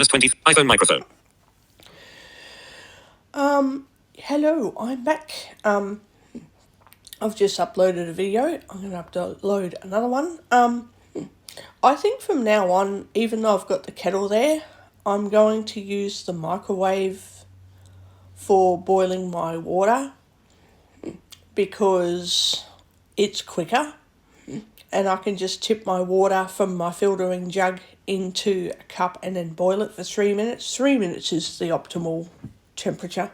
-20. iPhone microphone. Hello, I'm back. I've just uploaded a video. I'm going to upload another one. I think from now on, even though I've got the kettle there, I'm going to use the microwave for boiling my water because it's quicker and I can just tip my water from my filtering jug into a cup and then boil it for 3 minutes. 3 minutes is the optimal temperature.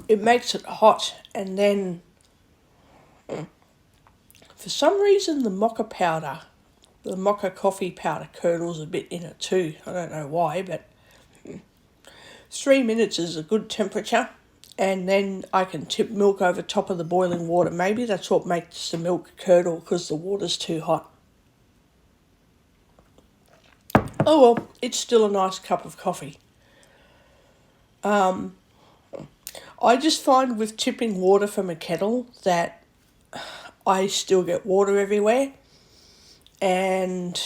It makes it hot, and then for some reason the mocha coffee powder curdles a bit in it too. I don't know why, but 3 minutes is a good temperature, and then I can tip milk over top of the boiling water. Maybe that's what makes the milk curdle, because the water's too hot. Oh well, it's still a nice cup of coffee. I just find with tipping water from a kettle that I still get water everywhere, and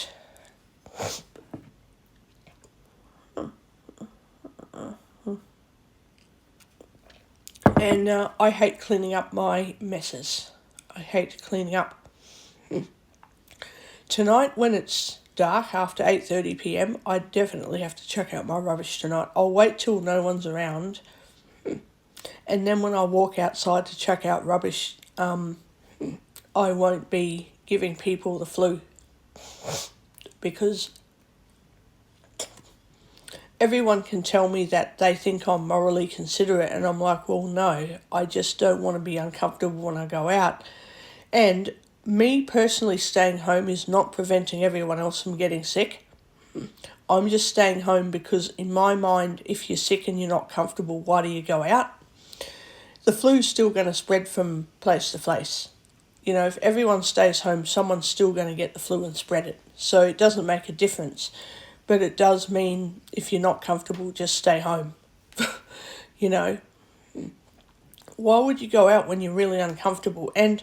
I hate cleaning up my messes. I hate cleaning up. Tonight, when it's dark after 8:30 p.m, I definitely have to chuck out my rubbish tonight. I'll wait till no one's around, and then when I walk outside to chuck out rubbish, I won't be giving people the flu, because everyone can tell me that they think I'm morally considerate, and I'm like, well, no, I just don't want to be uncomfortable when I go out. And me personally staying home is not preventing everyone else from getting sick. I'm just staying home because in my mind, if you're sick and you're not comfortable, why do you go out? The flu's still going to spread from place to place. You know, if everyone stays home, someone's still going to get the flu and spread it. So it doesn't make a difference. But it does mean if you're not comfortable, just stay home. You know, why would you go out when you're really uncomfortable? And,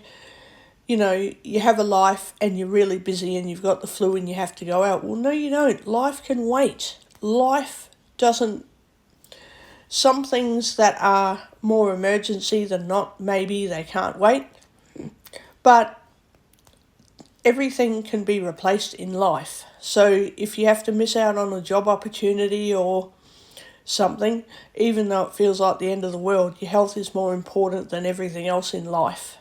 you know, you have a life and you're really busy and you've got the flu and you have to go out. Well, no, you don't. Life can wait. Life doesn't. Some things that are more emergency than not, maybe they can't wait. But everything can be replaced in life. So if you have to miss out on a job opportunity or something, even though it feels like the end of the world, your health is more important than everything else in life.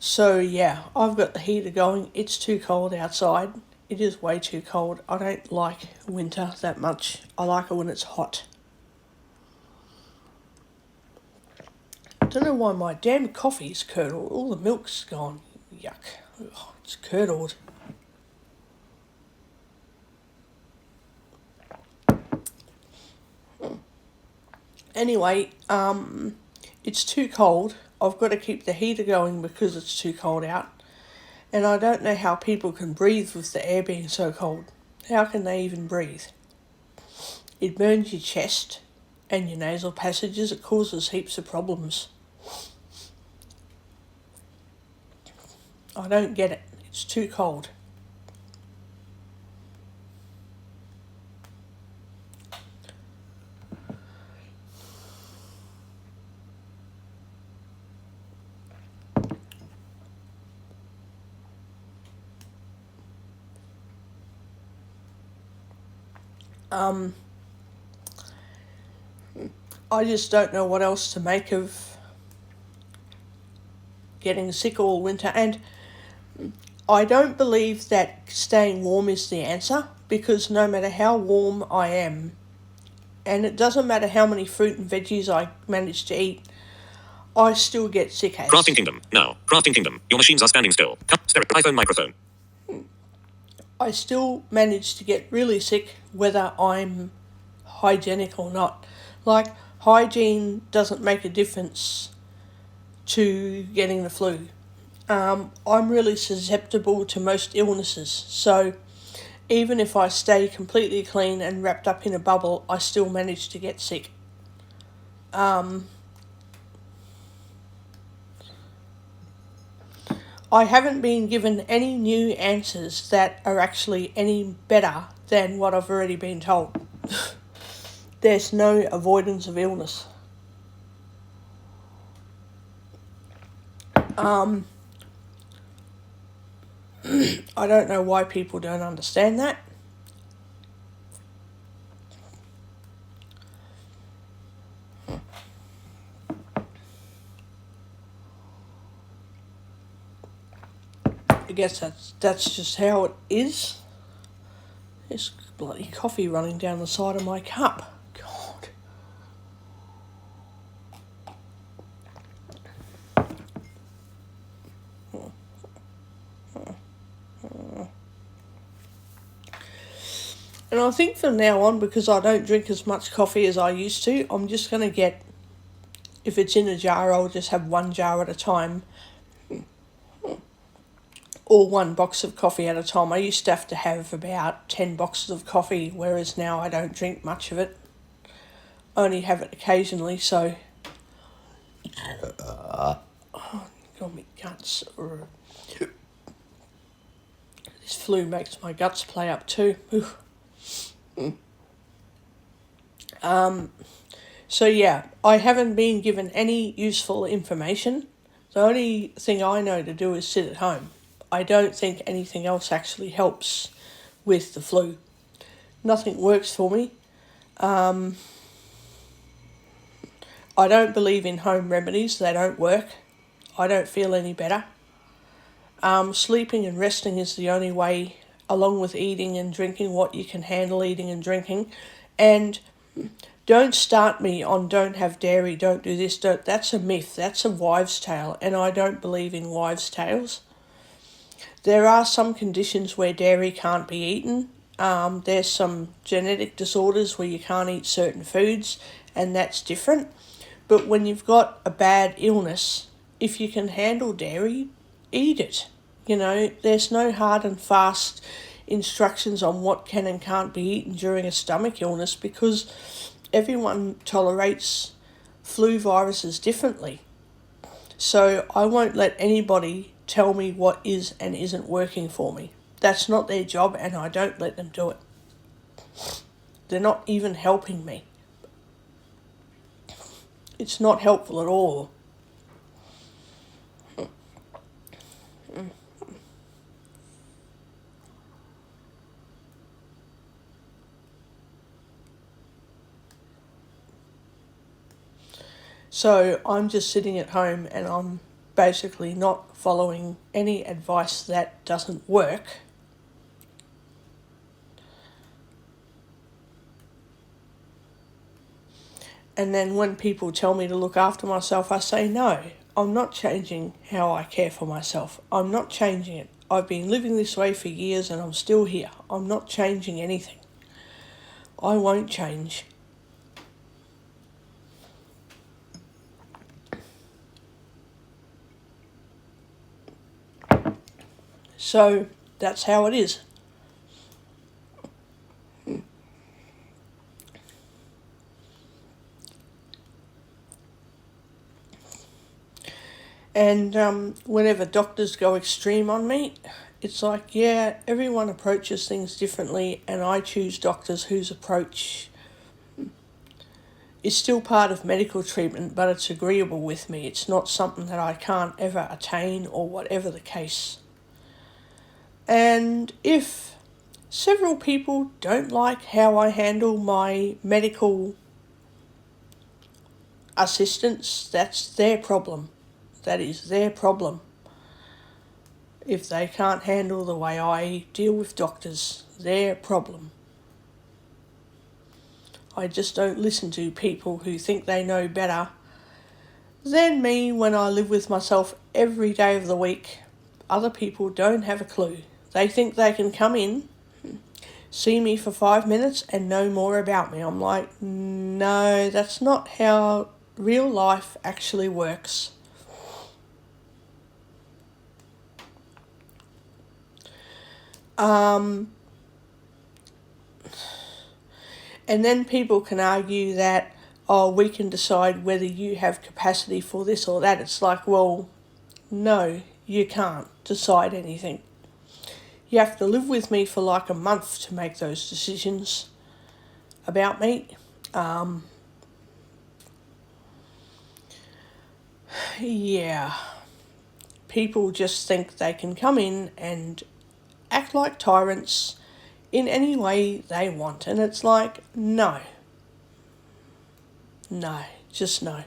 So yeah, I've got the heater going. It's too cold outside. It is way too cold. I don't like winter that much. I like it when it's hot. I don't know why my damn coffee's curdled. All the milk's gone. Yuck. Ugh, it's curdled. Anyway, it's too cold. I've got to keep the heater going because it's too cold out. And I don't know how people can breathe with the air being so cold. How can they even breathe? It burns your chest and your nasal passages. It causes heaps of problems. I don't get it. It's too cold. I just don't know what else to make of getting sick all winter. And I don't believe that staying warm is the answer, because no matter how warm I am, and it doesn't matter how many fruit and veggies I manage to eat, I still get sick Crafting Kingdom. Now. Crafting Kingdom. Your machines are standing still. iPhone microphone. I still manage to get really sick whether I'm hygienic or not. Like, hygiene doesn't make a difference to getting the flu. I'm really susceptible to most illnesses, so even if I stay completely clean and wrapped up in a bubble, I still manage to get sick. I haven't been given any new answers that are actually any better than what I've already been told. There's no avoidance of illness. I don't know why people don't understand that. I guess that's just how it is. There's bloody coffee running down the side of my cup. God. And I think from now on, because I don't drink as much coffee as I used to, I'm just going to get, if it's in a jar, I'll just have one jar at a time, or one box of coffee at a time. I used to have to have about 10 boxes of coffee, whereas now I don't drink much of it. I only have it occasionally, so... Oh, God, my guts. This flu makes my guts play up too. So yeah, I haven't been given any useful information. The only thing I know to do is sit at home. I don't think anything else actually helps with the flu. Nothing works for me. I don't believe in home remedies. They don't work. I don't feel any better. Sleeping and resting is the only way, along with eating and drinking what you can handle eating and drinking. And don't start me on don't have dairy, don't do this, don't. That's a myth. That's a wives' tale, and I don't believe in wives' tales. There are some conditions where dairy can't be eaten. There's some genetic disorders where you can't eat certain foods, and that's different. But when you've got a bad illness, if you can handle dairy, eat it. You know, there's no hard and fast instructions on what can and can't be eaten during a stomach illness, because everyone tolerates flu viruses differently. So I won't let anybody tell me what is and isn't working for me. That's not their job, and I don't let them do it. They're not even helping me. It's not helpful at all. So I'm just sitting at home and I'm basically not following any advice that doesn't work. And then when people tell me to look after myself, I say, no, I'm not changing how I care for myself. I'm not changing it. I've been living this way for years and I'm still here. I'm not changing anything. I won't change. So that's how it is. And whenever doctors go extreme on me, it's like, yeah, everyone approaches things differently, and I choose doctors whose approach is still part of medical treatment, but it's agreeable with me. It's not something that I can't ever attain or whatever the case. And if several people don't like how I handle my medical assistance, that's their problem. That is their problem. If they can't handle the way I deal with doctors, their problem. I just don't listen to people who think they know better than me when I live with myself every day of the week. Other people don't have a clue. They think they can come in, see me for 5 minutes and know more about me. I'm like, no, that's not how real life actually works. And then people can argue that, oh, we can decide whether you have capacity for this or that. It's like, well, no, you can't decide anything. You have to live with me for like a month to make those decisions about me. Yeah, people just think they can come in and act like tyrants in any way they want. And it's like, no, just no.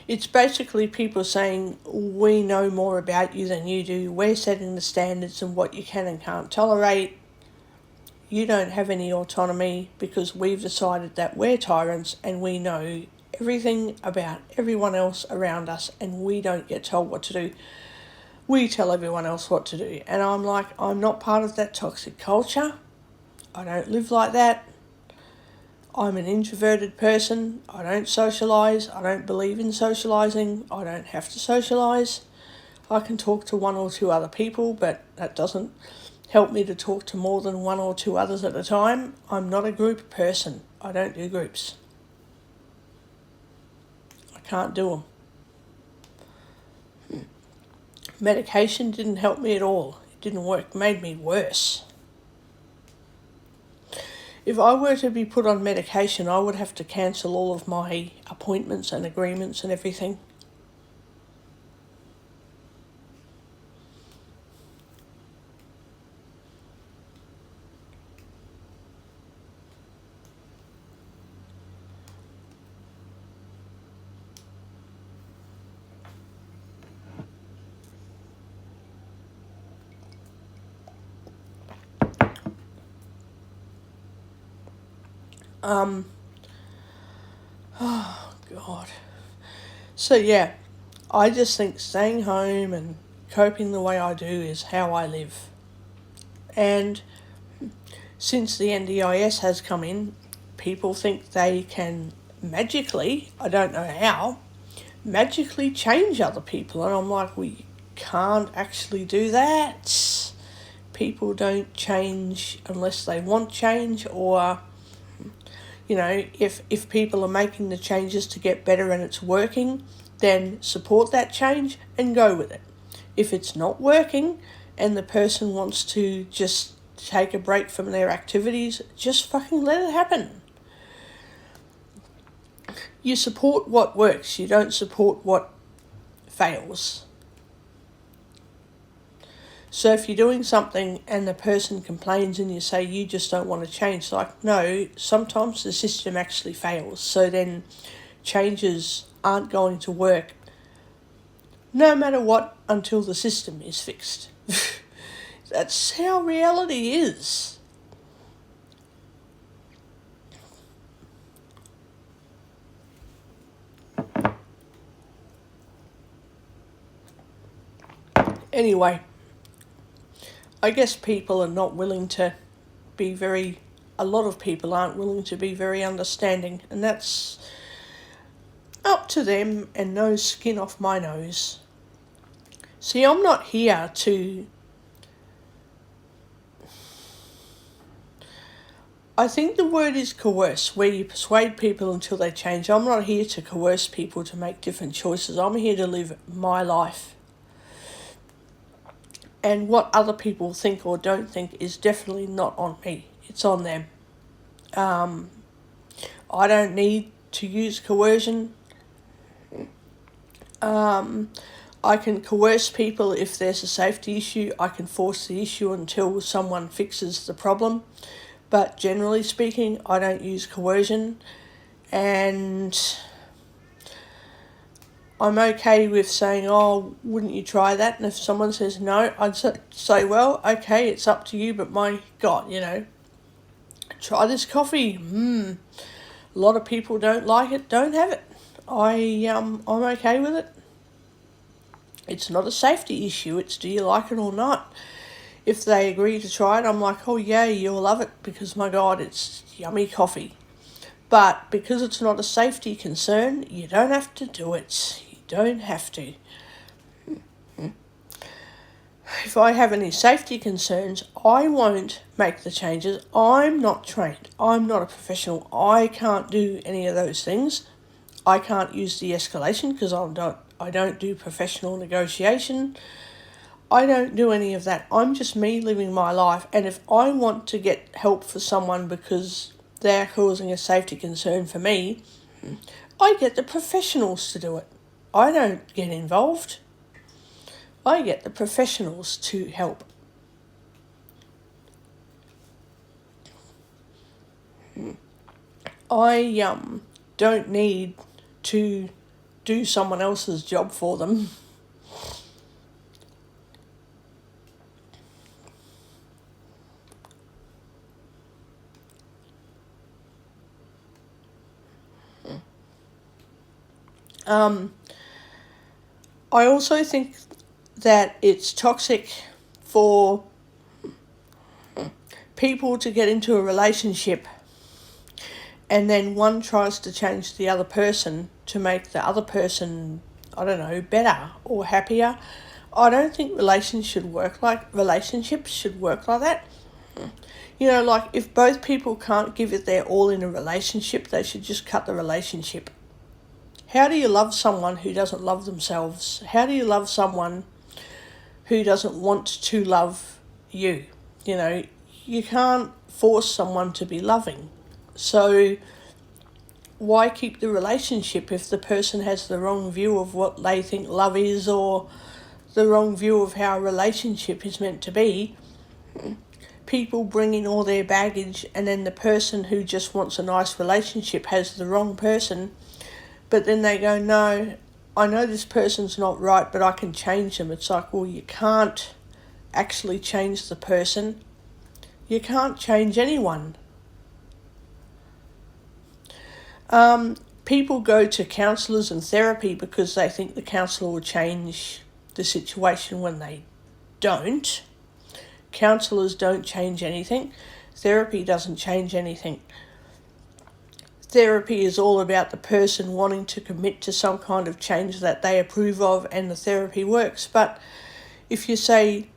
It's basically people saying, we know more about you than you do. We're setting the standards and what you can and can't tolerate. You don't have any autonomy because we've decided that we're tyrants and we know everything about everyone else around us and we don't get told what to do. We tell everyone else what to do. And I'm like, I'm not part of that toxic culture. I don't live like that. I'm an introverted person. I don't socialise. I don't believe in socialising. I don't have to socialise. I can talk to one or two other people, but that doesn't help me to talk to more than one or two others at a time. I'm not a group person. I don't do groups. I can't do them. Medication didn't help me at all. It didn't work. It made me worse. If I were to be put on medication, I would have to cancel all of my appointments and agreements and everything. Oh, God. So, yeah, I just think staying home and coping the way I do is how I live. And since the NDIS has come in, people think they can magically, I don't know how, magically change other people. And I'm like, we can't actually do that. People don't change unless they want change, or if people are making the changes to get better and it's working, then support that change and go with it. If it's not working and the person wants to just take a break from their activities, just fucking let it happen. You support what works, you don't support what fails. So if you're doing something and the person complains and you say you just don't want to change, like, no, sometimes the system actually fails. So then changes aren't going to work no matter what until the system is fixed. That's how reality is. Anyway, I guess people are not willing to be a lot of people aren't willing to be very understanding, and that's up to them and no skin off my nose. See, I'm not here to... I think the word is coerce, where you persuade people until they change. I'm not here to coerce people to make different choices. I'm here to live my life. And what other people think or don't think is definitely not on me. It's on them. I don't need to use coercion. I can coerce people if there's a safety issue. I can force the issue until someone fixes the problem. But generally speaking, I don't use coercion. And I'm okay with saying, oh, wouldn't you try that? And if someone says no, I'd say, well, okay, it's up to you, but my God, try this coffee. A lot of people don't like it, don't have it. I'm okay with it. It's not a safety issue, it's do you like it or not. If they agree to try it, I'm like, oh yeah, you'll love it because my God, it's yummy coffee. But because it's not a safety concern, you don't have to do it. You don't have to. If I have any safety concerns, I won't make the changes. I'm not trained. I'm not a professional. I can't do any of those things. I can't use de-escalation because I don't do professional negotiation. I don't do any of that. I'm just me living my life. And if I want to get help for someone because they're causing a safety concern for me, I get the professionals to do it. I don't get involved. I get the professionals to help. I don't need to do someone else's job for them. I also think that it's toxic for people to get into a relationship and then one tries to change the other person to make the other person, I don't know, better or happier. I don't think relationships should work like that. You know, like if both people can't give it their all in a relationship, they should just cut the relationship. How do you love someone who doesn't love themselves? How do you love someone who doesn't want to love you? You know, you can't force someone to be loving. So why keep the relationship if the person has the wrong view of what they think love is or the wrong view of how a relationship is meant to be? People bring in all their baggage and then the person who just wants a nice relationship has the wrong person. But then they go, no, I know this person's not right, but I can change them. It's like, well, you can't actually change the person. You can't change anyone. People go to counsellors and therapy because they think the counsellor will change the situation when they don't. Counsellors don't change anything. Therapy doesn't change anything. Therapy is all about the person wanting to commit to some kind of change that they approve of and the therapy works. But if you say,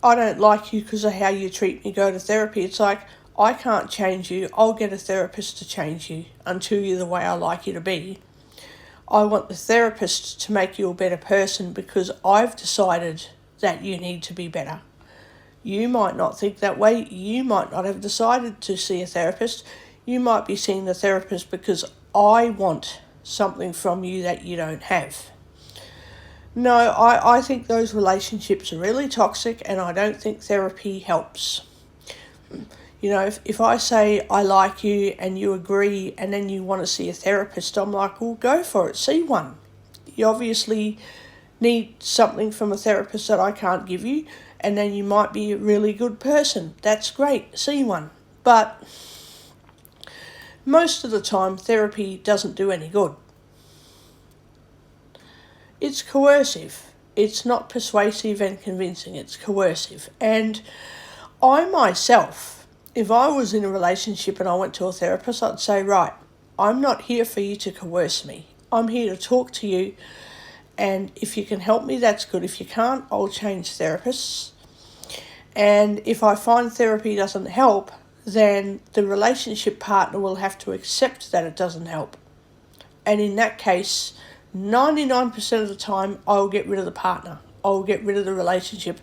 I don't like you because of how you treat me, go to therapy, it's like, I can't change you. I'll get a therapist to change you until you're the way I like you to be. I want the therapist to make you a better person because I've decided that you need to be better. You might not think that way. You might not have decided to see a therapist. You might be seeing the therapist because I want something from you that you don't have. No, I think those relationships are really toxic and I don't think therapy helps. You know, if I say I like you and you agree and then you want to see a therapist, I'm like, well, go for it, see one. You obviously need something from a therapist that I can't give you, and then you might be a really good person. That's great, see one. But most of the time, therapy doesn't do any good. It's coercive. It's not persuasive and convincing, it's coercive. And I myself, if I was in a relationship and I went to a therapist, I'd say, right, I'm not here for you to coerce me. I'm here to talk to you, and if you can help me, that's good. If you can't, I'll change therapists. And if I find therapy doesn't help, then the relationship partner will have to accept that it doesn't help. And in that case, 99% of the time, I'll get rid of the partner. I'll get rid of the relationship.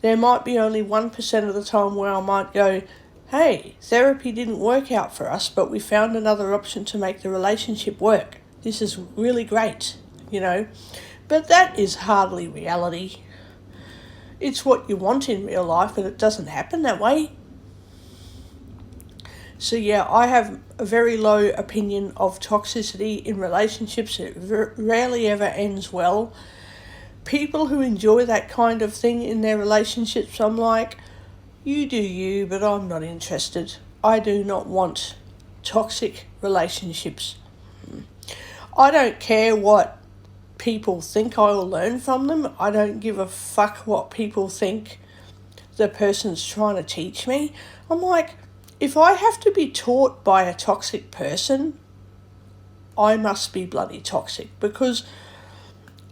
There might be only 1% of the time where I might go, hey, therapy didn't work out for us, but we found another option to make the relationship work. This is really great, you know. But that is hardly reality. It's what you want in real life, but it doesn't happen that way. So yeah, I have a very low opinion of toxicity in relationships. It rarely ever ends well. People who enjoy that kind of thing in their relationships, I'm like, you do you, but I'm not interested. I do not want toxic relationships. I don't care what people think I will learn from them. I don't give a fuck what people think the person's trying to teach me. I'm like, if I have to be taught by a toxic person, I must be bloody toxic, because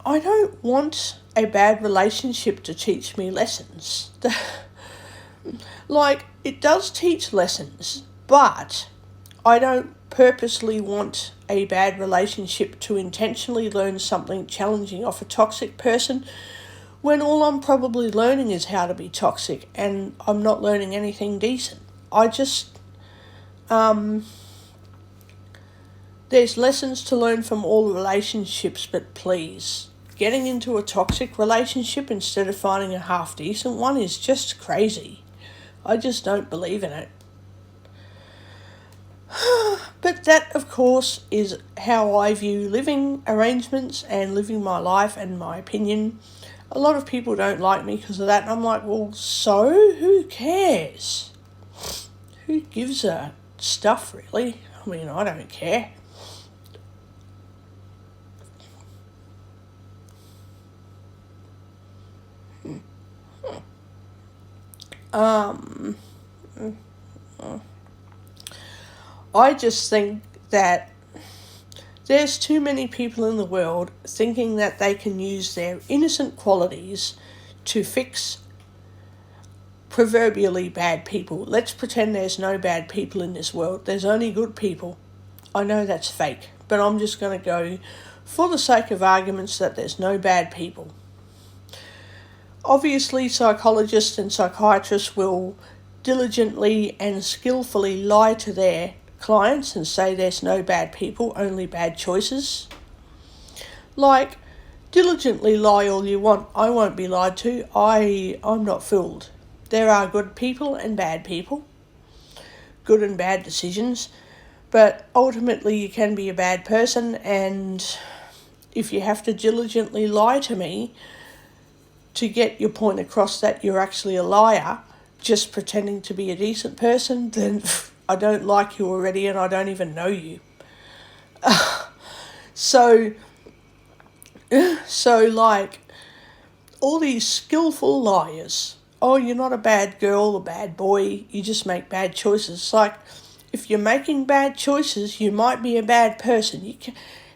I don't want a bad relationship to teach me lessons. Like, it does teach lessons, but I don't purposely want a bad relationship to intentionally learn something challenging off a toxic person, when all I'm probably learning is how to be toxic, and I'm not learning anything decent. I just, there's lessons to learn from all relationships, but please, getting into a toxic relationship instead of finding a half-decent one is just crazy. I just don't believe in it. But that, of course, is how I view living arrangements and living my life and my opinion. A lot of people don't like me because of that, and I'm like, well, so? Who cares? Who gives a stuff, really? I mean, I don't care. I just think that there's too many people in the world thinking that they can use their innocent qualities to fix proverbially bad people. Let's pretend there's no bad people in this world. There's only good people. I know that's fake, but I'm just going to go, for the sake of arguments, that there's no bad people. Obviously, psychologists and psychiatrists will diligently and skillfully lie to their clients and say there's no bad people, only bad choices. Like, diligently lie all you want. I won't be lied to. I'm not fooled. There are good people and bad people, good and bad decisions, but ultimately you can be a bad person, and if you have to diligently lie to me to get your point across that you're actually a liar, just pretending to be a decent person, then I don't like you already and I don't even know you. So like, all these skillful liars, oh, you're not a bad girl or bad boy, you just make bad choices. It's like, if you're making bad choices, you might be a bad person.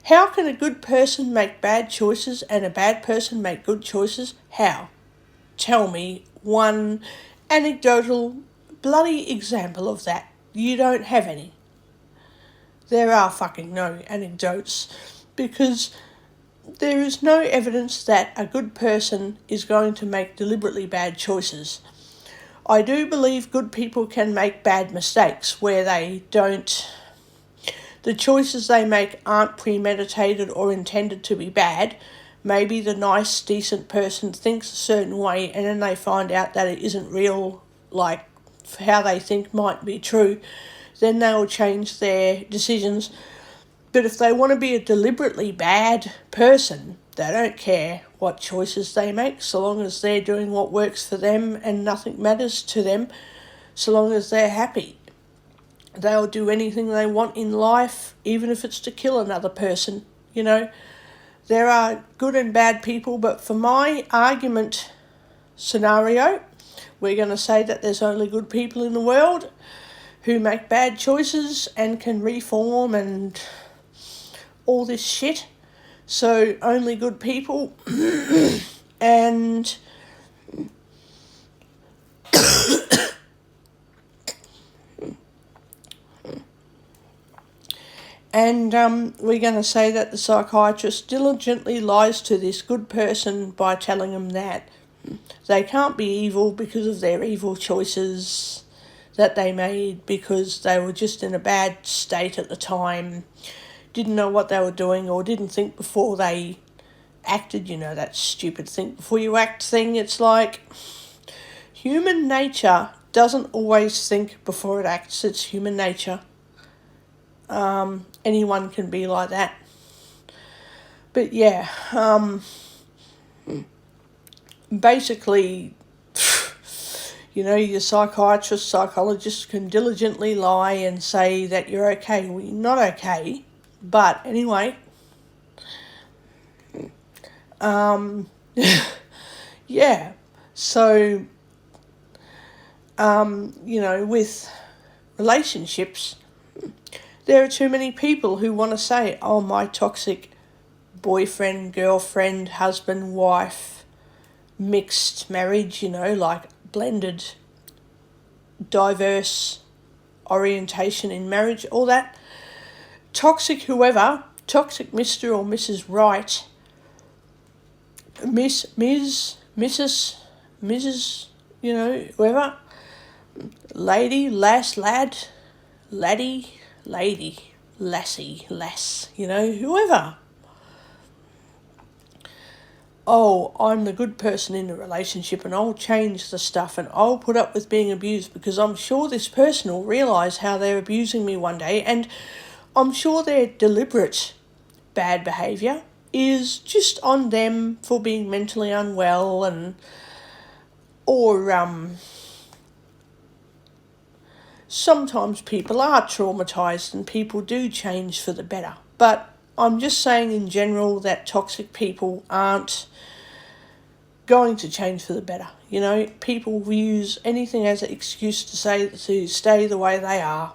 How can a good person make bad choices and a bad person make good choices? How? Tell me one anecdotal bloody example of that. You don't have any. There are fucking no anecdotes, because there is no evidence that a good person is going to make deliberately bad choices. I do believe good people can make bad mistakes where the choices they make aren't premeditated or intended to be bad. Maybe the nice, decent person thinks a certain way and then they find out that it isn't real, like how they think might be true. Then they'll change their decisions. But if they want to be a deliberately bad person, they don't care what choices they make, so long as they're doing what works for them and nothing matters to them, so long as they're happy. They'll do anything they want in life, even if it's to kill another person, you know. There are good and bad people, but for my argument scenario, we're going to say that there's only good people in the world who make bad choices and can reform and all this shit. So only good people. And we're going to say that the psychiatrist diligently lies to this good person by telling them that they can't be evil because of their evil choices that they made, because they were just in a bad state at the time, didn't know what they were doing, or didn't think before they acted. You know, that stupid think before you act thing. It's like, human nature doesn't always think before it acts. It's human nature. Anyone can be like that. But yeah, basically, you know, your psychiatrist, psychologist can diligently lie and say that you're okay. Well, you're not okay. But anyway, Yeah. So, with relationships, there are too many people who want to say, oh, my toxic boyfriend, girlfriend, husband, wife, mixed marriage, like blended, diverse orientation in marriage, all that. Toxic whoever, toxic Mr. or Mrs. Right, Mrs., whoever, lady, lass, lad, laddie, lady, lassie, lass, whoever. Oh, I'm the good person in the relationship and I'll change the stuff and I'll put up with being abused because I'm sure this person will realise how they're abusing me one day, and I'm sure their deliberate bad behaviour is just on them for being mentally unwell or sometimes people are traumatised and people do change for the better. But I'm just saying in general that toxic people aren't going to change for the better. People use anything as an excuse to stay the way they are.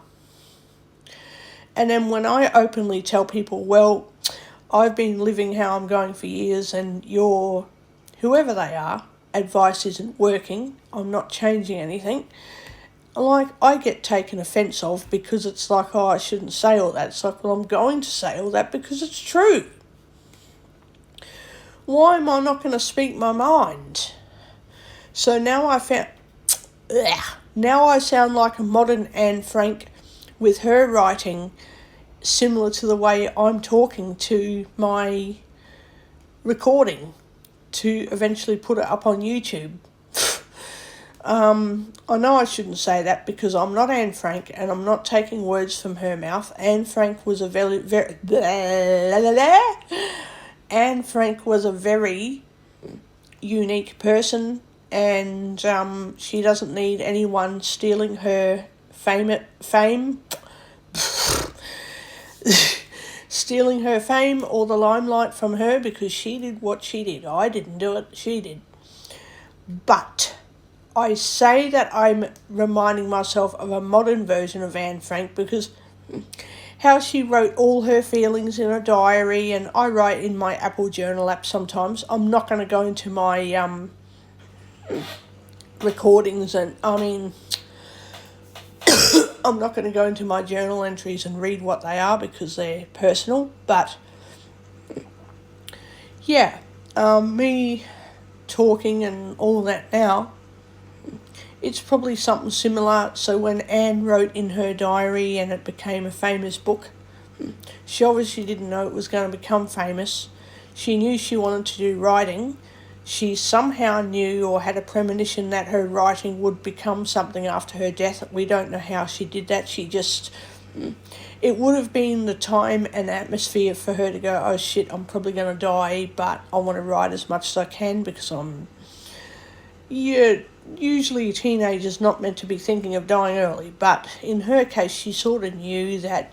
And then when I openly tell people, well, I've been living how I'm going for years and your, whoever they are, advice isn't working, I'm not changing anything, I get taken offence of because it's like, oh, I shouldn't say all that. It's like, well, I'm going to say all that because it's true. Why am I not going to speak my mind? So now now I sound like a modern Anne Frank with her writing similar to the way I'm talking to my recording to eventually put it up on YouTube. I know I shouldn't say that because I'm not Anne Frank and I'm not taking words from her mouth. Anne Frank was a Anne Frank was a very unique person, and she doesn't need anyone stealing her fame stealing her fame or the limelight from her, because she did what she did. I didn't do it, she did. But I say that I'm reminding myself of a modern version of Anne Frank because how she wrote all her feelings in a diary, and I write in my Apple Journal app sometimes. I'm not going to go into my recordings I'm not going to go into my journal entries and read what they are because they're personal, but yeah, me talking and all that now, it's probably something similar. So when Anne wrote in her diary and it became a famous book, she obviously didn't know it was going to become famous. She knew she wanted to do writing. She somehow knew or had a premonition that her writing would become something after her death. We don't know how she did that. It would have been the time and atmosphere for her to go, oh shit, I'm probably going to die, but I want to write as much as I can because usually a teenager's not meant to be thinking of dying early. But in her case, she sort of knew that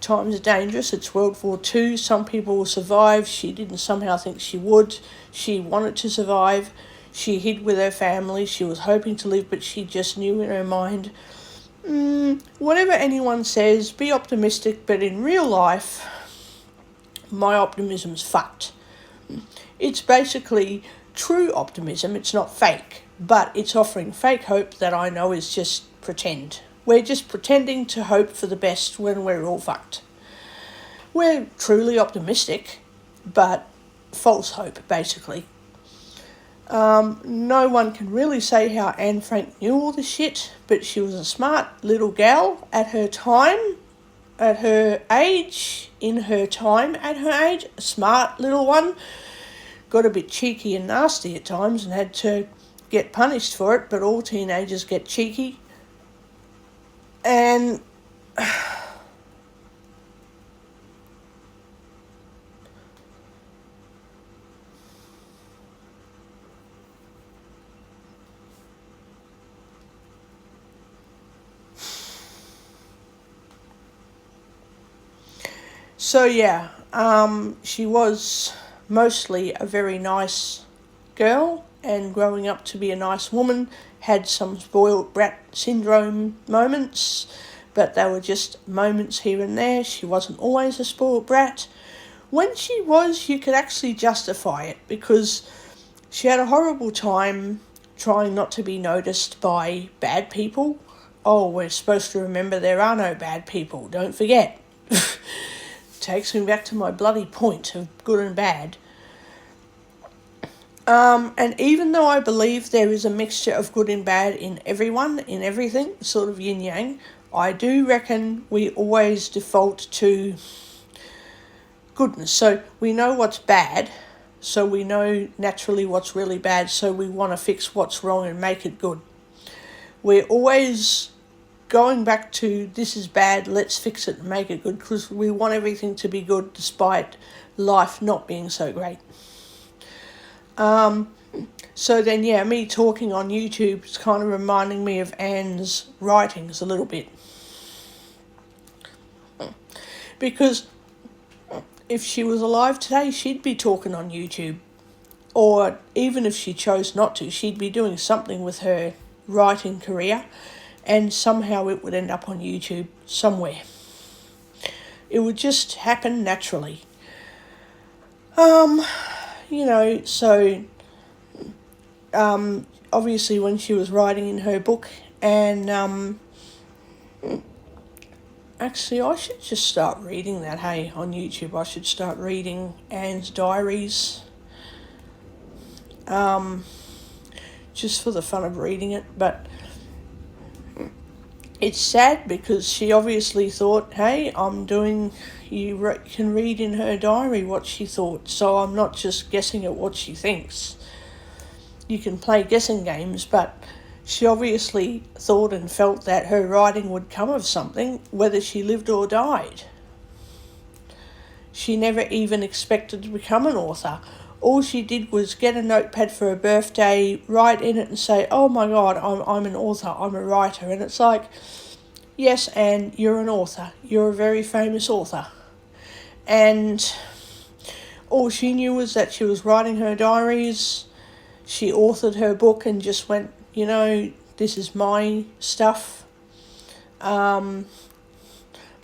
times are dangerous. It's World War II. Some people will survive. She didn't somehow think she would. She wanted to survive. She hid with her family. She was hoping to live, but she just knew in her mind, whatever anyone says, be optimistic, but in real life, my optimism's fucked. It's basically true optimism. It's not fake, but it's offering fake hope that I know is just pretend. We're just pretending to hope for the best when we're all fucked. We're truly optimistic, but false hope, basically. No one can really say how Anne Frank knew all this shit, but she was a smart little gal at her time, at her age, a smart little one. Got a bit cheeky and nasty at times and had to get punished for it, but all teenagers get cheeky. And so yeah, she was mostly a very nice girl and growing up to be a nice woman, had some spoiled brat syndrome moments, but they were just moments here and there. She wasn't always a spoiled brat. When she was, you could actually justify it because she had a horrible time trying not to be noticed by bad people. Oh, we're supposed to remember there are no bad people, don't forget. Takes me back to my bloody point of good and bad. And even though I believe there is a mixture of good and bad in everyone, in everything, sort of yin-yang, I do reckon we always default to goodness. So we know what's bad, so we know naturally what's really bad, so we want to fix what's wrong and make it good. We're always going back to this is bad, let's fix it and make it good, because we want everything to be good despite life not being so great. So then, yeah, me talking on YouTube is kind of reminding me of Anne's writings a little bit. Because if she was alive today, she'd be talking on YouTube. Or even if she chose not to, she'd be doing something with her writing career, and somehow it would end up on YouTube somewhere. It would just happen naturally. So obviously when she was writing in her book, and actually I should just start reading that, hey, on YouTube. I should start reading Anne's diaries, just for the fun of reading it. But it's sad because she obviously thought, hey, you can read in her diary what she thought, so I'm not just guessing at what she thinks. You can play guessing games, but she obviously thought and felt that her writing would come of something, whether she lived or died. She never even expected to become an author. All she did was get a notepad for her birthday, write in it and say, oh my God, I'm an author, I'm a writer. And it's like, yes, Anne, you're an author. You're a very famous author. And all she knew was that she was writing her diaries. She authored her book and just went, this is my stuff.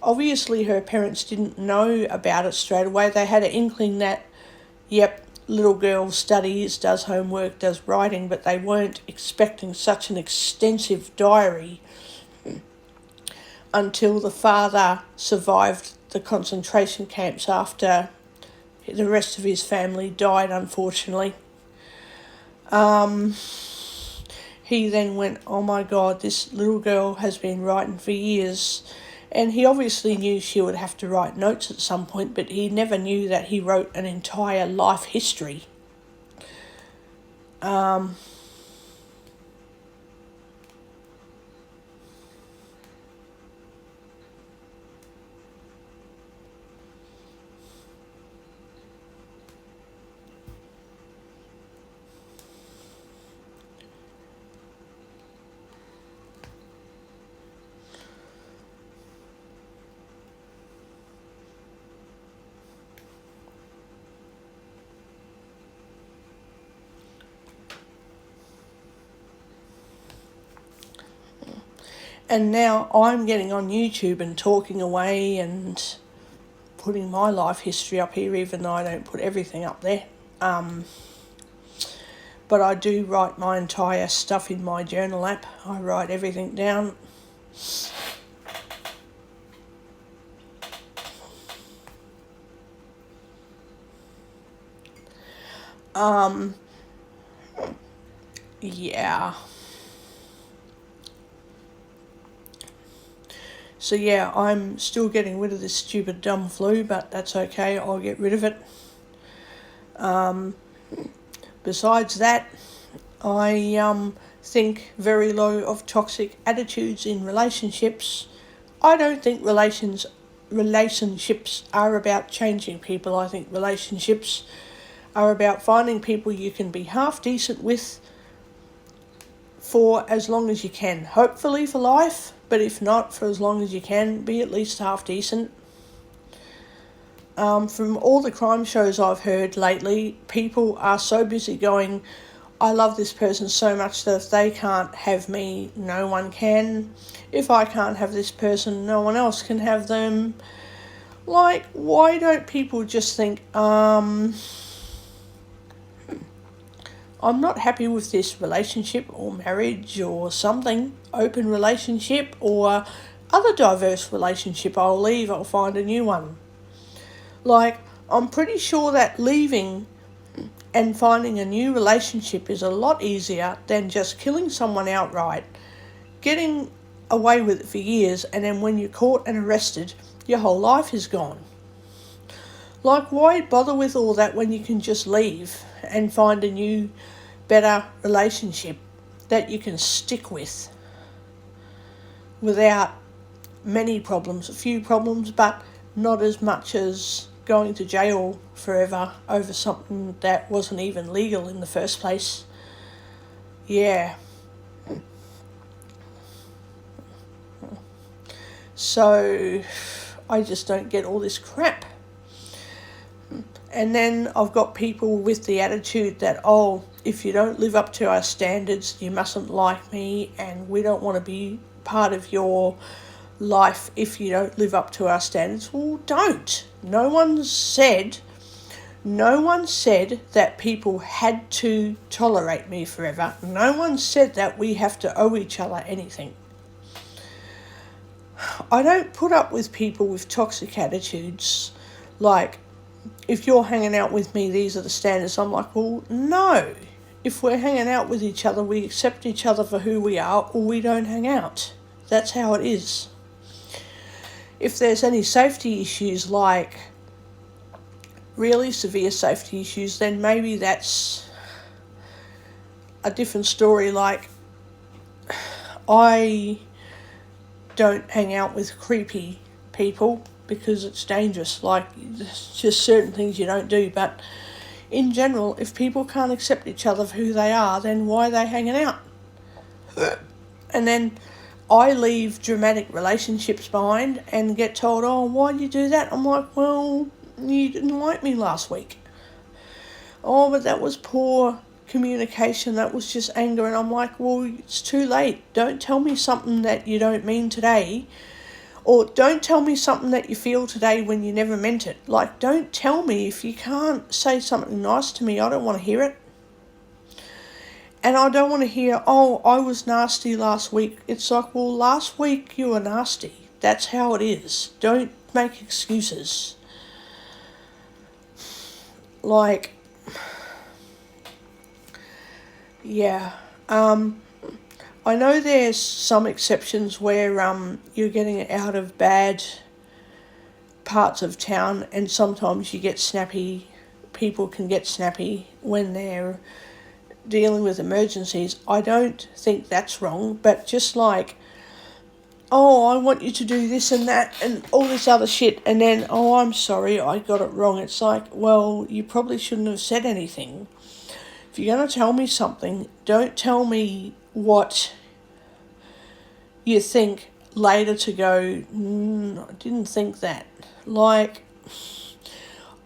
Obviously her parents didn't know about it straight away. They had an inkling that, yep, little girl studies, does homework, does writing, but they weren't expecting such an extensive diary until the father survived the concentration camps after the rest of his family died, unfortunately. He then went, oh my God, this little girl has been writing for years. And he obviously knew she would have to write notes at some point, but he never knew that he wrote an entire life history. And now I'm getting on YouTube and talking away and putting my life history up here, even though I don't put everything up there. But I do write my entire stuff in my journal app. I write everything down. Yeah. So yeah, I'm still getting rid of this stupid dumb flu, but that's okay, I'll get rid of it. Besides that, I think very low of toxic attitudes in relationships. I don't think relationships are about changing people. I think relationships are about finding people you can be half decent with for as long as you can. Hopefully for life, but if not, for as long as you can, be at least half decent. From all the crime shows I've heard lately, people are so busy going, I love this person so much that if they can't have me, no one can. If I can't have this person, no one else can have them. Like, why don't people just think, I'm not happy with this relationship or marriage or something, open relationship or other diverse relationship, I'll leave, I'll find a new one. Like, I'm pretty sure that leaving and finding a new relationship is a lot easier than just killing someone outright, getting away with it for years, and then when you're caught and arrested, your whole life is gone. Like, why bother with all that when you can just leave and find a new, better relationship that you can stick with without many problems, a few problems, but not as much as going to jail forever over something that wasn't even legal in the first place. Yeah. So I just don't get all this crap. And then I've got people with the attitude that, oh, if you don't live up to our standards, you mustn't like me, and we don't want to be part of your life if you don't live up to our standards. Well, don't. No one said that people had to tolerate me forever. No one said that we have to owe each other anything. I don't put up with people with toxic attitudes like, if you're hanging out with me, these are the standards. I'm like, well, no. If we're hanging out with each other, we accept each other for who we are, or we don't hang out. That's how it is. If there's any safety issues, like really severe safety issues, then maybe that's a different story. Like, I don't hang out with creepy people because it's dangerous. Like, there's just certain things you don't do. But in general, if people can't accept each other for who they are, then why are they hanging out? And then I leave dramatic relationships behind and get told, oh, why'd you do that? I'm like, well, you didn't like me last week. Oh, but that was poor communication. That was just anger. And I'm like, well, it's too late. Don't tell me something that you don't mean today. Or don't tell me something that you feel today when you never meant it. Like, don't tell me if you can't say something nice to me. I don't want to hear it. And I don't want to hear, oh, I was nasty last week. It's like, well, last week you were nasty. That's how it is. Don't make excuses. Like, yeah. I know there's some exceptions where you're getting out of bad parts of town, and sometimes you get snappy. People can get snappy when they're dealing with emergencies. I don't think that's wrong, but just like, oh, I want you to do this and that and all this other shit, and then, oh, I'm sorry, I got it wrong. It's like, well, you probably shouldn't have said anything. If you're going to tell me something, don't tell me what you think later to go, I didn't think that. Like,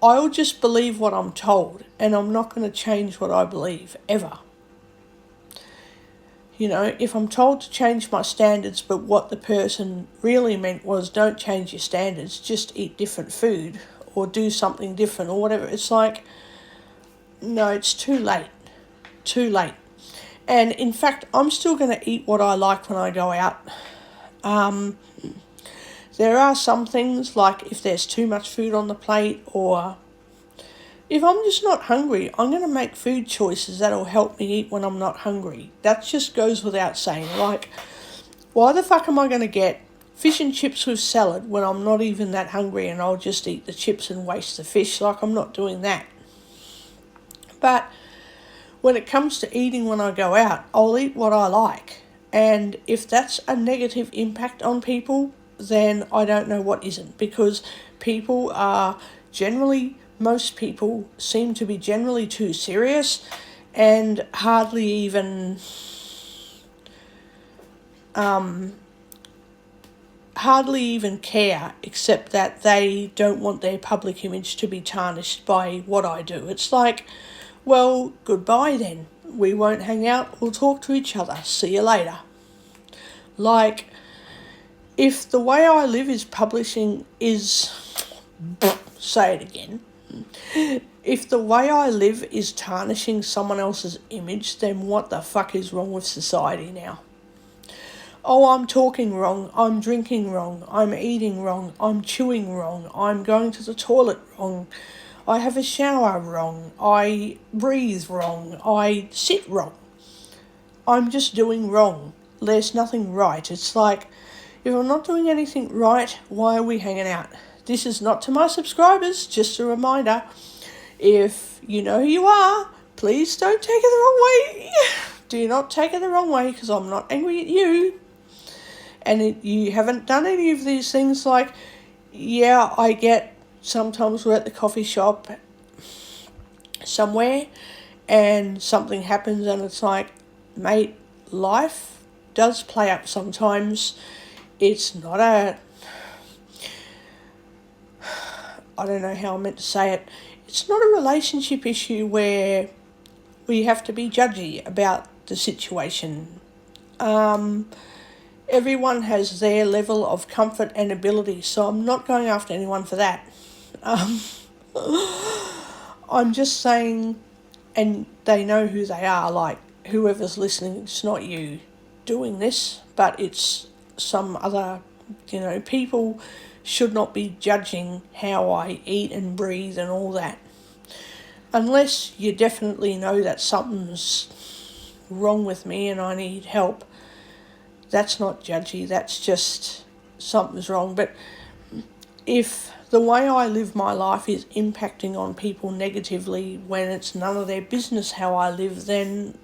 I'll just believe what I'm told, and I'm not going to change what I believe, ever. You know, if I'm told to change my standards, but what the person really meant was don't change your standards, just eat different food or do something different or whatever, it's like, no, it's too late. Too late. And in fact, I'm still going to eat what I like when I go out. There are some things, like if there's too much food on the plate, or if I'm just not hungry, I'm going to make food choices that'll help me eat when I'm not hungry. That just goes without saying. Like, why the fuck am I going to get fish and chips with salad when I'm not even that hungry, and I'll just eat the chips and waste the fish? Like, I'm not doing that. But when it comes to eating when I go out, I'll eat what I like. And if that's a negative impact on people, then I don't know what isn't. Because people are generally, most people seem to be generally too serious and hardly even hardly even care, except that they don't want their public image to be tarnished by what I do. It's like, well, goodbye then. We won't hang out, we'll talk to each other. See you later. Like, if the way I live is say it again. If the way I live is tarnishing someone else's image, then what the fuck is wrong with society now? Oh, I'm talking wrong, I'm drinking wrong, I'm eating wrong, I'm chewing wrong, I'm going to the toilet wrong, I have a shower wrong, I breathe wrong, I sit wrong. I'm just doing wrong. There's nothing right. It's like, if I'm not doing anything right, why are we hanging out? This is not to my subscribers, just a reminder. If you know who you are, please don't take it the wrong way. Do not take it the wrong way, because I'm not angry at you. And you haven't done any of these things. Like, yeah, I get sometimes we're at the coffee shop somewhere and something happens and it's like, mate, life does play up sometimes. It's not I don't know how I'm meant to say it. It's not a relationship issue where we have to be judgy about the situation. Everyone has their level of comfort and ability, so I'm not going after anyone for that. I'm just saying, and they know who they are, like whoever's listening, it's not you doing this, but it's some other, people should not be judging how I eat and breathe and all that. Unless you definitely know that something's wrong with me and I need help, that's not judgy, that's just something's wrong. But if the way I live my life is impacting on people negatively when it's none of their business how I live, then,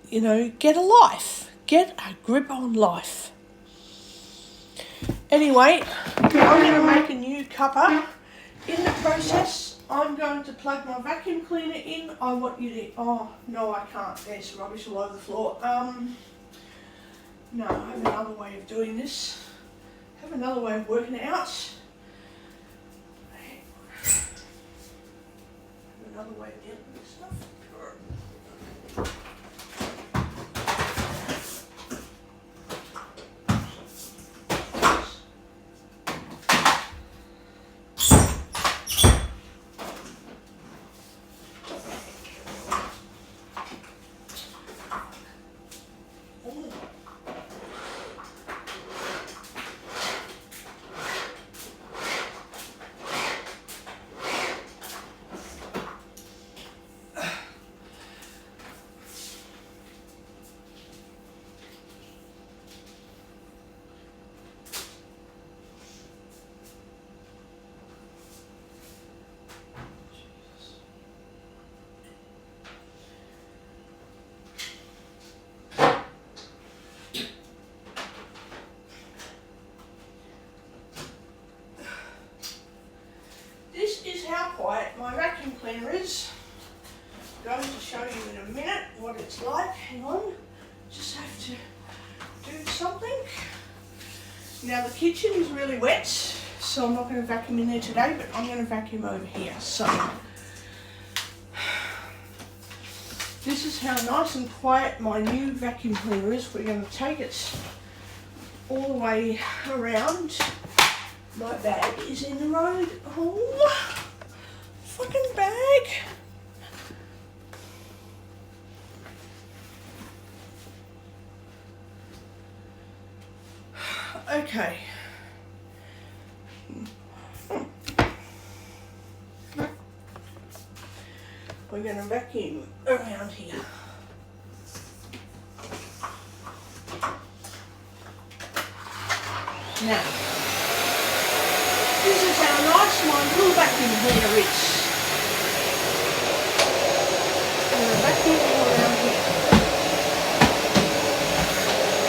get a life. Get a grip on life. Anyway, I'm going to make a new cuppa. In the process, I'm going to plug my vacuum cleaner in. I want you to... Oh, no, I can't. There's rubbish all over the floor. No, I have another way of doing this. I have another way of working it out. Another way of dealing with this stuff. This is how quiet my vacuum cleaner is. I'm going to show you in a minute what it's like. Hang on, just have to do something. Now the kitchen is really wet, so I'm not going to vacuum in there today, but I'm going to vacuum over here. So this is how nice and quiet my new vacuum cleaner is. We're going to take it all the way around. My bag is in the road. Oh, fucking bag. Okay. We're going to vacuum around here. Now, this is how nice my little vacuum cleaner is. I'm going to vacuum all around here.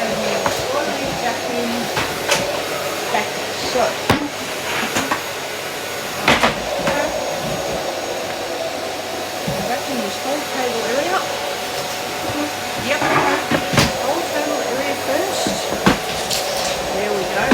And then slowly vacuum backwards. So, vacuum this whole table area. Yep, whole table area first. There we go.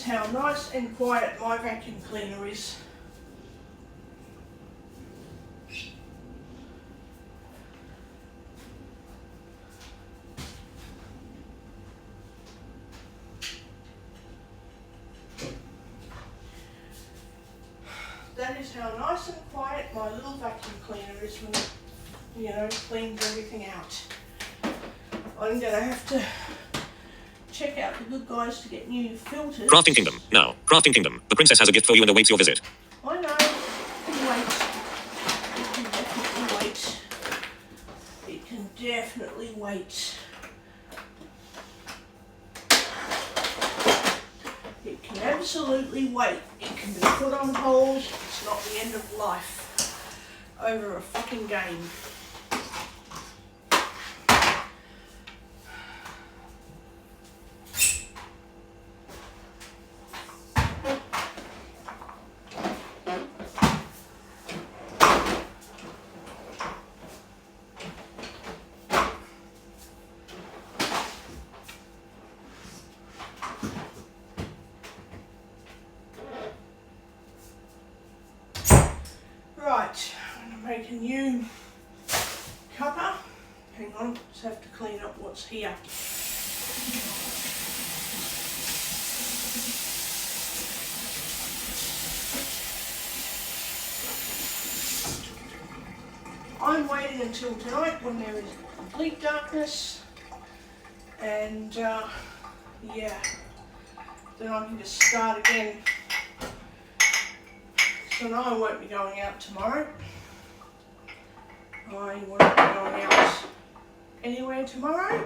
how nice and quiet my vacuum cleaner is. That is how nice and quiet my little vacuum cleaner is when it, you know, cleans everything out. I'm going to have to check out The Good Guys to get new filters. Crafting Kingdom. Now, Crafting Kingdom. The princess has a gift for you and awaits your visit. I know. It can definitely wait. It can absolutely wait. It can be put on hold. It's not the end of life over a fucking game. Right, I'm going to make a new cuppa. Hang on, just have to clean up what's here. I'm waiting until tonight when there is complete darkness, and yeah, then I can just start again. So no, I won't be going out tomorrow. I won't be going out anywhere tomorrow.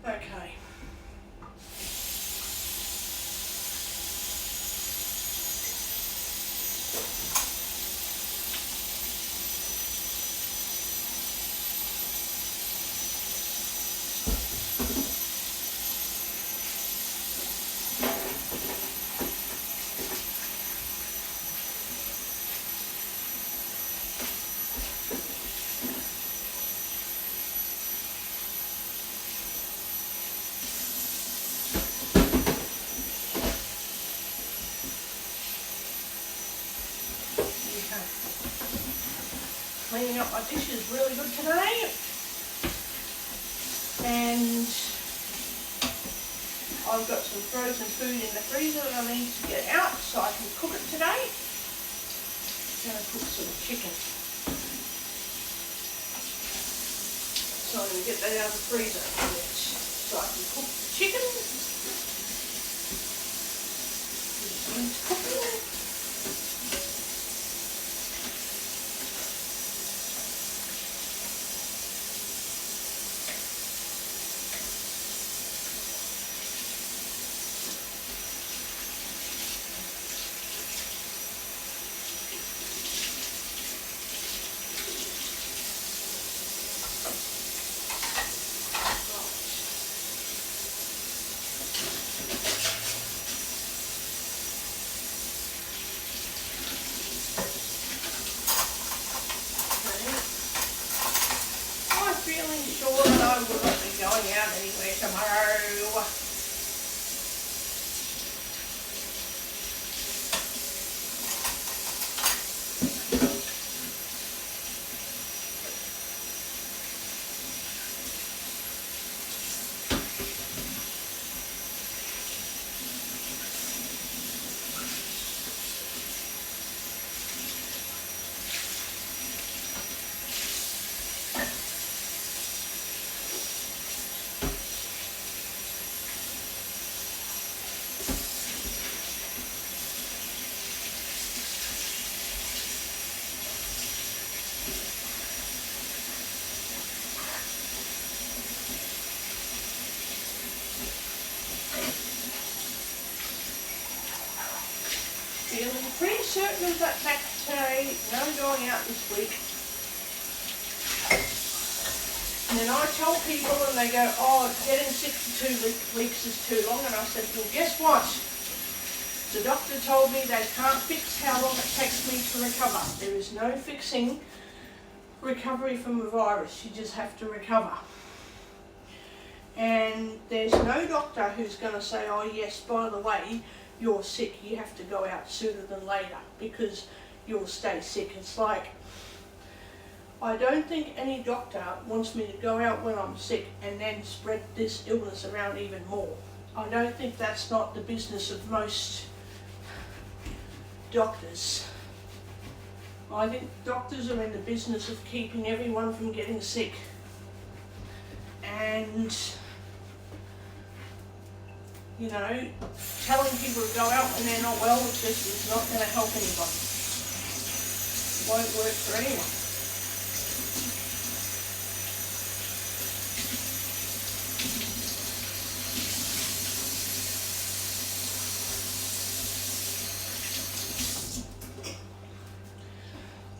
Okay. Cleaning up my dishes really good today, and I've got some frozen food in the freezer that I need to get out so I can cook it today. I'm going to cook some chicken, so I'm going to get that out of the freezer so I can cook the chicken. It's cooking. Sure that I will not be going out anywhere tomorrow. Feeling pretty certain of that back today. No going out this week. And then I tell people and they go, oh, getting sick for 2 weeks is too long. And I said, well, guess what? The doctor told me they can't fix how long it takes me to recover. There is no fixing recovery from a virus. You just have to recover. And there's no doctor who's going to say, oh yes, by the way, you're sick, you have to go out sooner than later because you'll stay sick. It's like, I don't think any doctor wants me to go out when I'm sick and then spread this illness around even more. I don't think that's not the business of most doctors. I think doctors are in the business of keeping everyone from getting sick. And, you know, telling people to go out when they're not well just is not going to help anybody. It won't work for anyone.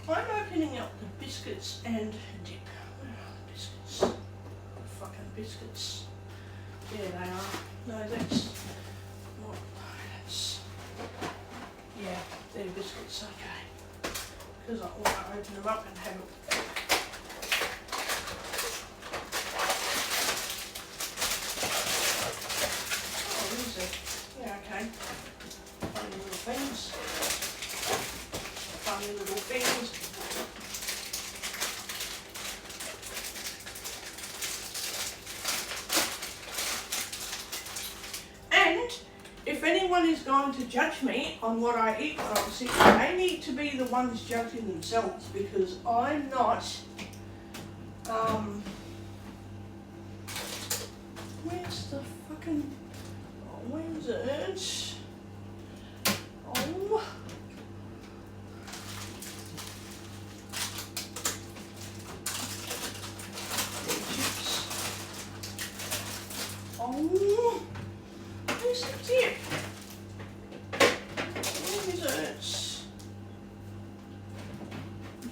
I'm opening up the biscuits and dip. Where are the biscuits? The fucking biscuits. There they are. No, that's not. That's, yeah, they're biscuits, okay. Because I want to open them up and have a. Oh, what is it? Yeah, okay. Funny little things. Funny little things. And if anyone is going to judge me on what I eat when I'm sick, they need to be the ones judging themselves, because I'm not. Where's the fucking? Oh, where's it? Oh. Oh, where's the dip? Where is it?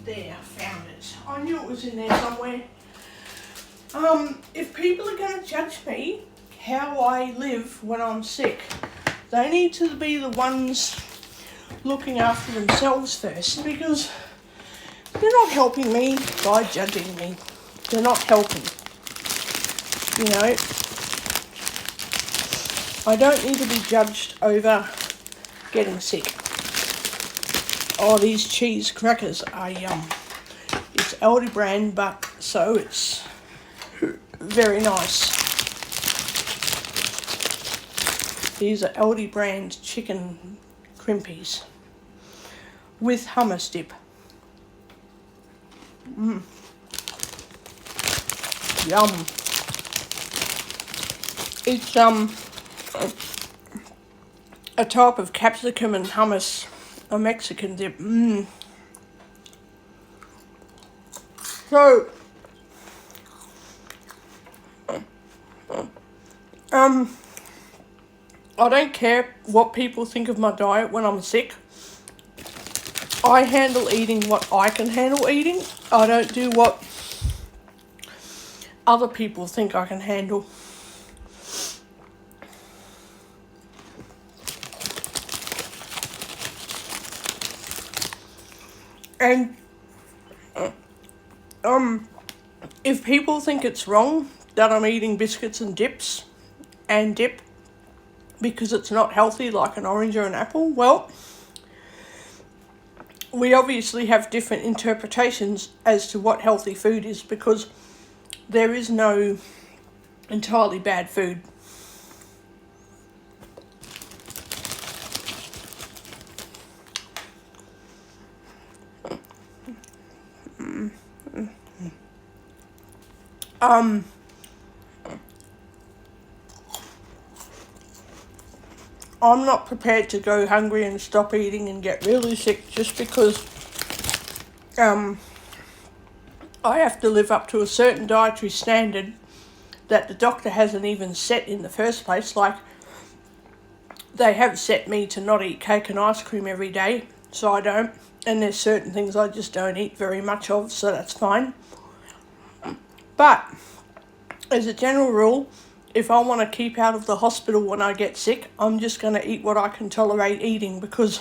There, found it. I knew it was in there somewhere. If people are going to judge me how I live when I'm sick, they need to be the ones looking after themselves first, because they're not helping me by judging me. They're not helping. You know, I don't need to be judged over getting sick. Oh, these cheese crackers are yum. It's Aldi brand, but so it's very nice. These are Aldi brand chicken crimpies with hummus dip. Yum. It's a type of capsicum and hummus, a Mexican dip. So, I don't care what people think of my diet when I'm sick. I handle eating what I can handle eating. I don't do what other people think I can handle. And if people think it's wrong that I'm eating biscuits and dip because it's not healthy like an orange or an apple, well, we obviously have different interpretations as to what healthy food is, because there is no entirely bad food. I'm not prepared to go hungry and stop eating and get really sick just because I have to live up to a certain dietary standard that the doctor hasn't even set in the first place. Like, they have set me to not eat cake and ice cream every day, so I don't. And there's certain things I just don't eat very much of, so that's fine. But as a general rule, if I want to keep out of the hospital when I get sick, I'm just going to eat what I can tolerate eating, because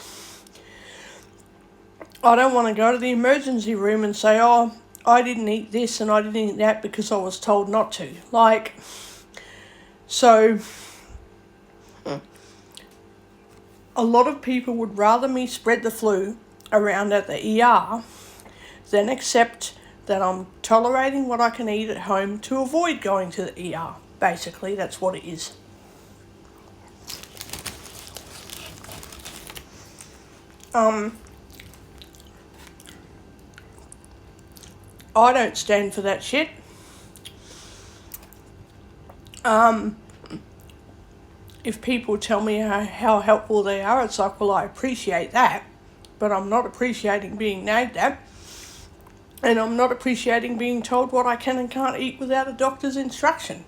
I don't want to go to the emergency room and say, oh, I didn't eat this and I didn't eat that because I was told not to. So a lot of people would rather me spread the flu around at the ER than accept that I'm tolerating what I can eat at home to avoid going to the ER. Basically, that's what it is. I don't stand for that shit. If people tell me how helpful they are, it's like, well, I appreciate that, but I'm not appreciating being nagged at, and I'm not appreciating being told what I can and can't eat without a doctor's instruction.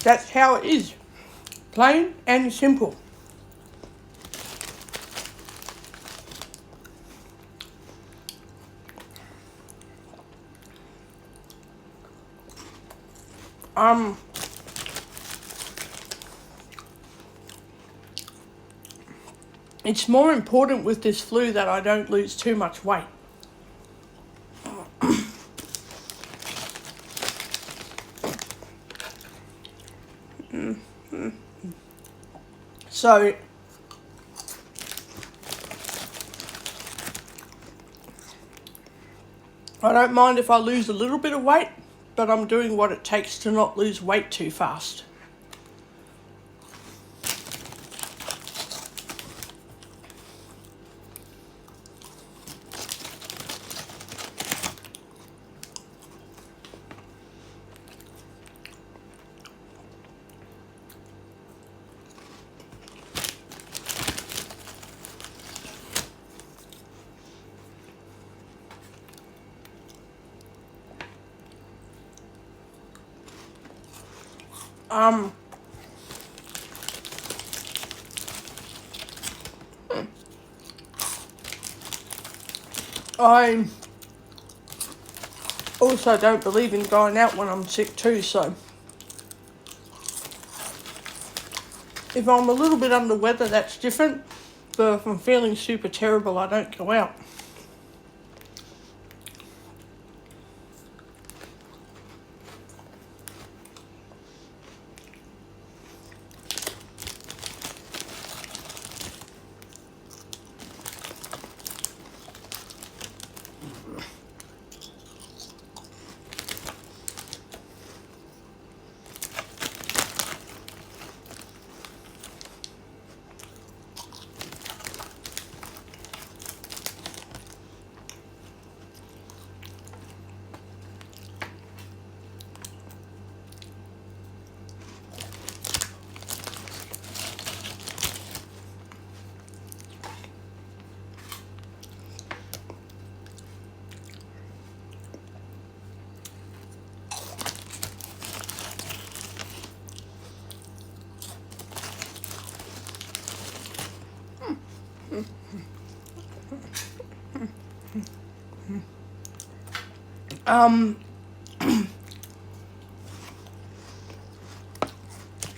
That's how it is. Plain and simple. It's more important with this flu that I don't lose too much weight. So I don't mind if I lose a little bit of weight, but I'm doing what it takes to not lose weight too fast. I also don't believe in going out when I'm sick too, so if I'm a little bit under weather, that's different, but if I'm feeling super terrible, I don't go out.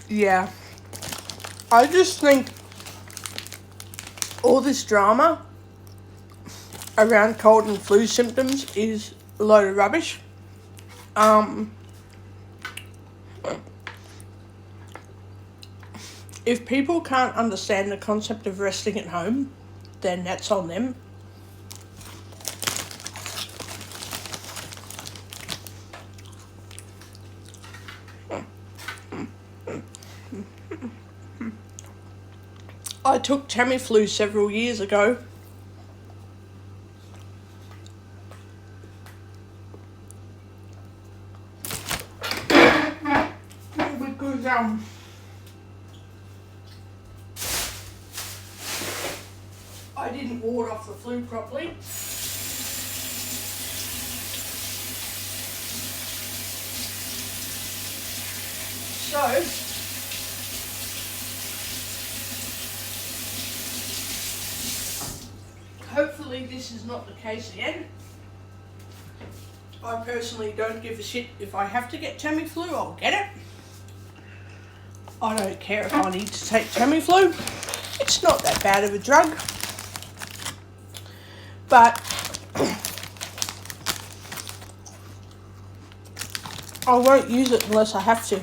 Yeah, I just think all this drama around cold and flu symptoms is a load of rubbish. If people can't understand the concept of resting at home, then that's on them. I took Tamiflu several years ago. Because I didn't ward off the flu properly. So hopefully this is not the case again. I personally don't give a shit. If I have to get Tamiflu, I'll get it. I don't care if I need to take Tamiflu. It's not that bad of a drug. But I won't use it unless I have to.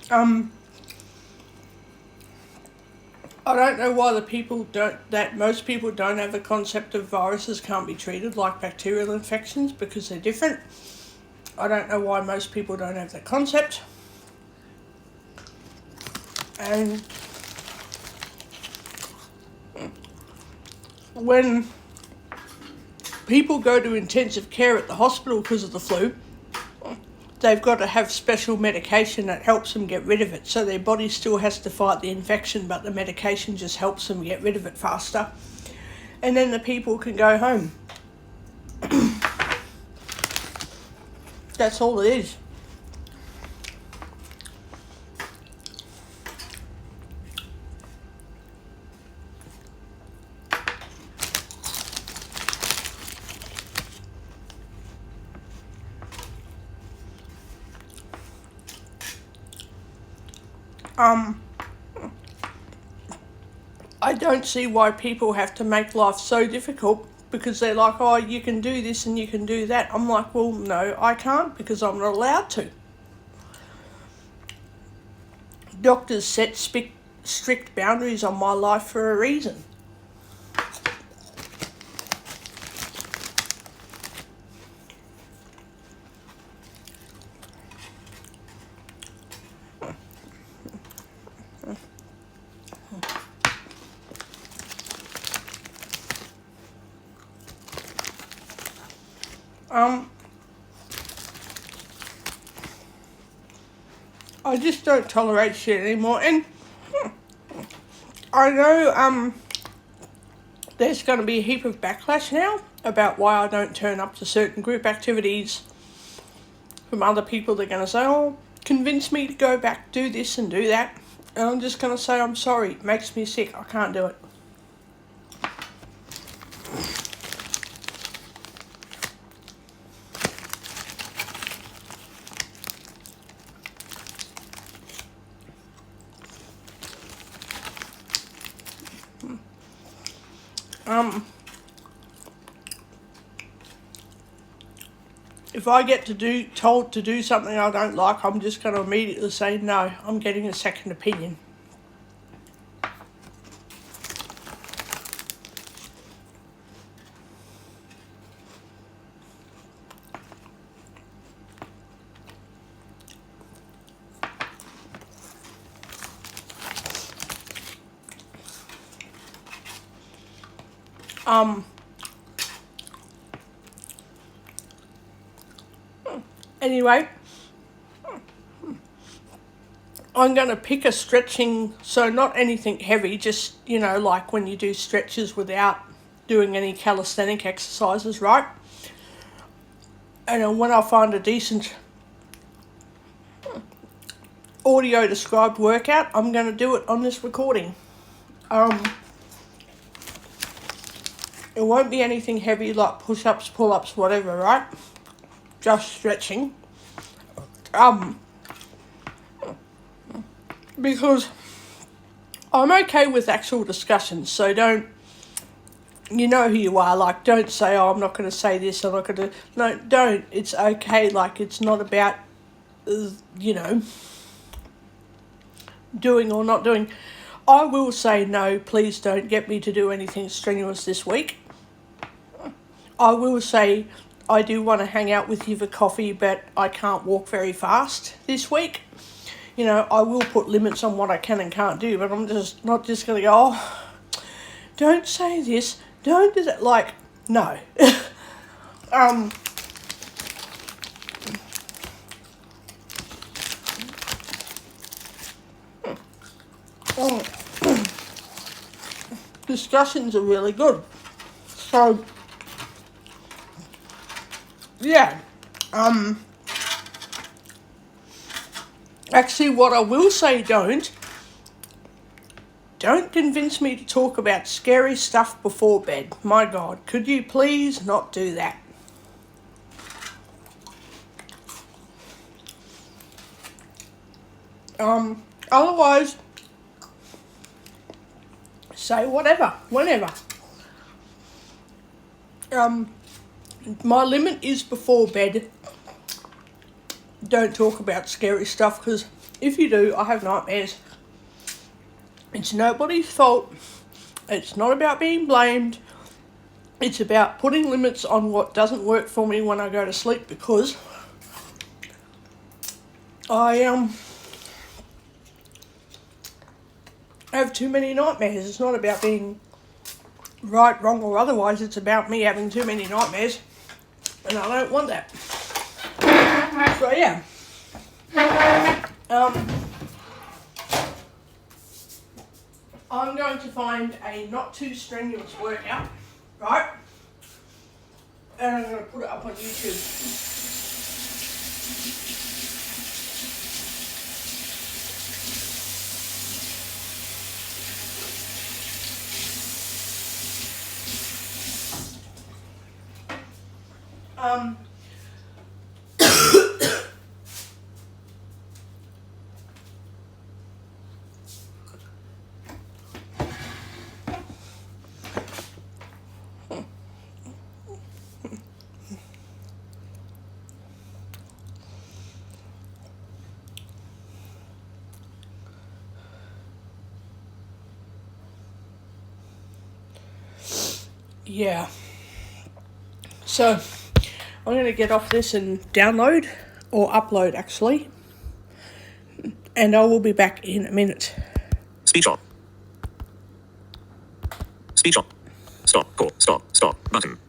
Um, I don't know why most people don't have the concept of viruses can't be treated like bacterial infections, because they're different. I don't know why most people don't have that concept. And when people go to intensive care at the hospital because of the flu, they've got to have special medication that helps them get rid of it. So their body still has to fight the infection, but the medication just helps them get rid of it faster. And then the people can go home. That's all it is. I don't see why people have to make life so difficult, because they're like, oh, you can do this and you can do that. I'm like, well, no, I can't, because I'm not allowed to. Doctors set strict boundaries on my life for a reason. I just don't tolerate shit anymore. And I know there's going to be a heap of backlash now about why I don't turn up to certain group activities from other people. They're going to say, oh, convince me to go back, do this and do that. And I'm just going to say, I'm sorry, it makes me sick, I can't do it. If I get told to do something I don't like, I'm just going to immediately say, no, I'm getting a second opinion. Anyway, I'm going to pick a stretching, so not anything heavy, just, like when you do stretches without doing any calisthenic exercises, right? And when I find a decent audio described workout, I'm going to do it on this recording. It won't be anything heavy like push-ups, pull-ups, whatever, right? Just stretching. Because I'm okay with actual discussions, so you know who you are, like, don't say, oh, I'm not going to say this, I'm not going to, no, don't, it's okay, like, it's not about, doing or not doing. I will say no, please don't get me to do anything strenuous this week. I will say I do want to hang out with you for coffee, but I can't walk very fast this week. You know, I will put limits on what I can and can't do, but I'm just not just going to go, oh, don't say this, don't do that. Like, no. Discussions are really good. So, yeah. Actually, what I will say, don't convince me to talk about scary stuff before bed. My God, could you please not do that? Otherwise, say whatever, whenever. My limit is before bed. Don't talk about scary stuff, because if you do, I have nightmares. It's nobody's fault. It's not about being blamed. It's about putting limits on what doesn't work for me when I go to sleep, because I have too many nightmares. It's not about being right, wrong, or otherwise. It's about me having too many nightmares, and I don't want that. So yeah, I'm going to find a not too strenuous workout, right? And I'm going to put it up on YouTube. Yeah. So, I'm going to get off this and download, or upload actually, and I will be back in a minute. Speech on. Speech on. Stop. Call. Stop. Stop. Button.